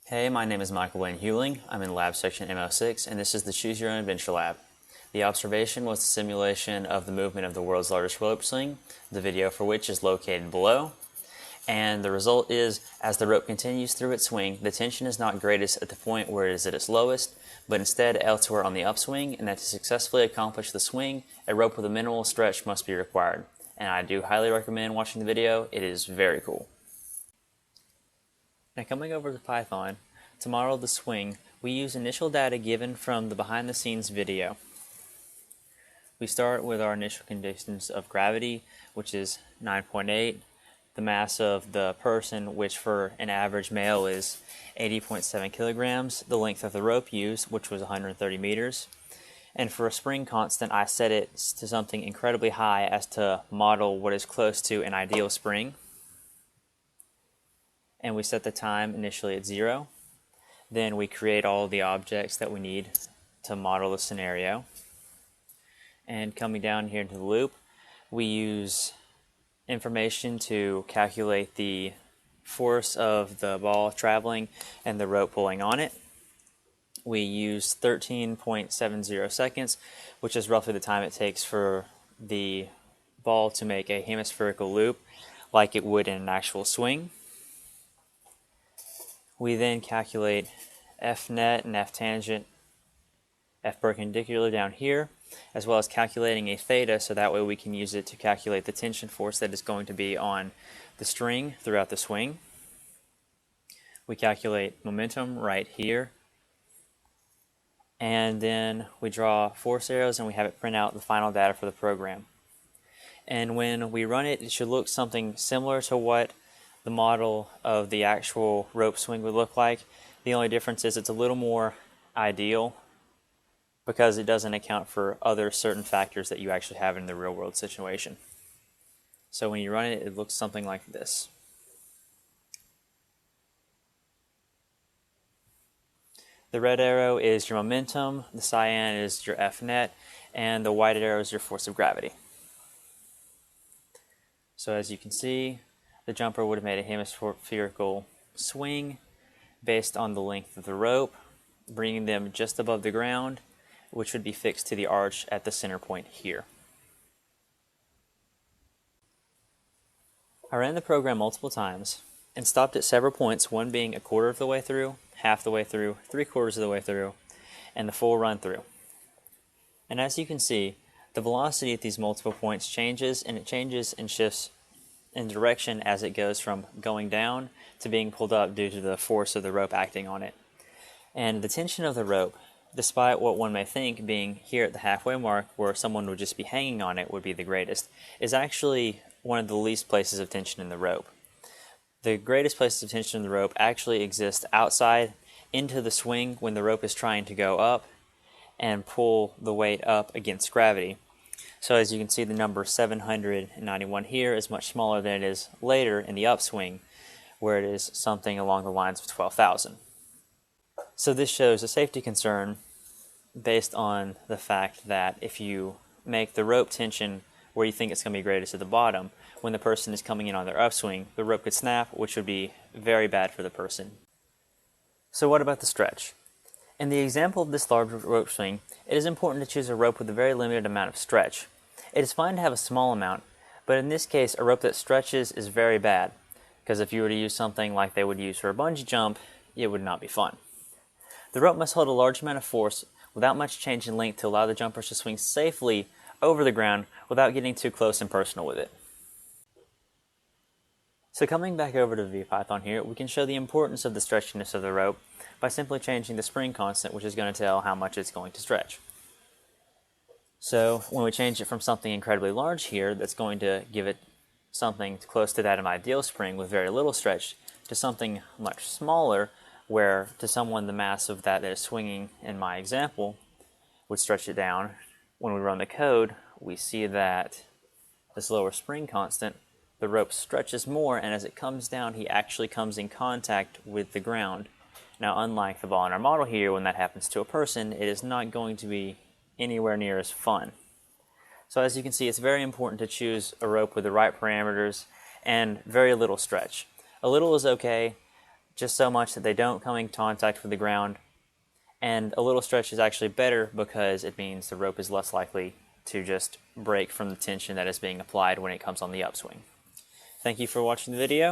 Hey, my name is Michael Wayne Hewling. I'm in Lab Section M06, and this is the Choose Your Own Adventure Lab. The observation was the simulation of the movement of the world's largest rope swing, the video for which is located below. And the result is, as the rope continues through its swing, the tension is not greatest at the point where it is at its lowest, but instead elsewhere on the upswing, and that to successfully accomplish the swing, a rope with a minimal stretch must be required. And I do highly recommend watching the video. It is very cool. Now coming over to Python, to model the swing, we use initial data given from the behind the scenes video. We start with our initial conditions of gravity, which is 9.8, the mass of the person, which for an average male is 80.7 kilograms, the length of the rope used, which was 130 meters, and for a spring constant, I set it to something incredibly high as to model what is close to an ideal spring. And we set the time initially at 0. Then we create all of the objects that we need to model the scenario. And coming down here to the loop, we use information to calculate the force of the ball traveling and the rope pulling on it. We use 13.70 seconds, which is roughly the time it takes for the ball to make a hemispherical loop like it would in an actual swing. We then calculate F net and F tangent, F perpendicular down here, as well as calculating a theta, so that way we can use it to calculate the tension force that is going to be on the string throughout the swing. We calculate momentum right here, and then we draw force arrows and we have it print out the final data for the program. And when we run it, it should look something similar to what the model of the actual rope swing would look like. The only difference is it's a little more ideal because it doesn't account for other certain factors that you actually have in the real world situation. So when you run it, it looks something like this. The red arrow is your momentum, the cyan is your F net, and the white arrow is your force of gravity. So as you can see, the jumper would have made a hemispherical swing based on the length of the rope, bringing them just above the ground, which would be fixed to the arch at the center point here. I ran the program multiple times and stopped at several points, one being a quarter of the way through, half the way through, 3/4 of the way through, and the full run through. And as you can see, the velocity at these multiple points changes, and it changes and shifts in direction as it goes from going down to being pulled up due to the force of the rope acting on it. And the tension of the rope, despite what one may think being here at the halfway mark where someone would just be hanging on it would be the greatest, is actually one of the least places of tension in the rope. The greatest places of tension in the rope actually exist outside into the swing when the rope is trying to go up and pull the weight up against gravity. So as you can see, the number 791 here is much smaller than it is later in the upswing, where it is something along the lines of 12,000. So this shows a safety concern based on the fact that if you make the rope tension where you think it's going to be greatest at the bottom, when the person is coming in on their upswing, the rope could snap, which would be very bad for the person. So what about the stretch? In the example of this large rope swing, it is important to choose a rope with a very limited amount of stretch. It is fine to have a small amount, but in this case, a rope that stretches is very bad, because if you were to use something like they would use for a bungee jump, it would not be fun. The rope must hold a large amount of force without much change in length to allow the jumpers to swing safely over the ground without getting too close and personal with it. So coming back over to VPython here, we can show the importance of the stretchiness of the rope by simply changing the spring constant, which is going to tell how much it's going to stretch. So when we change it from something incredibly large here, that's going to give it something close to that of an ideal spring with very little stretch, to something much smaller, where to someone the mass of that is swinging in my example would stretch it down. When we run the code, we see that this lower spring constant, the rope stretches more, and as it comes down, he actually comes in contact with the ground. Now, unlike the ball in our model here, when that happens to a person, it is not going to be anywhere near as fun. So as you can see, it's very important to choose a rope with the right parameters and very little stretch. A little is okay, just so much that they don't come in contact with the ground. And a little stretch is actually better because it means the rope is less likely to just break from the tension that is being applied when it comes on the upswing. Thank you for watching the video.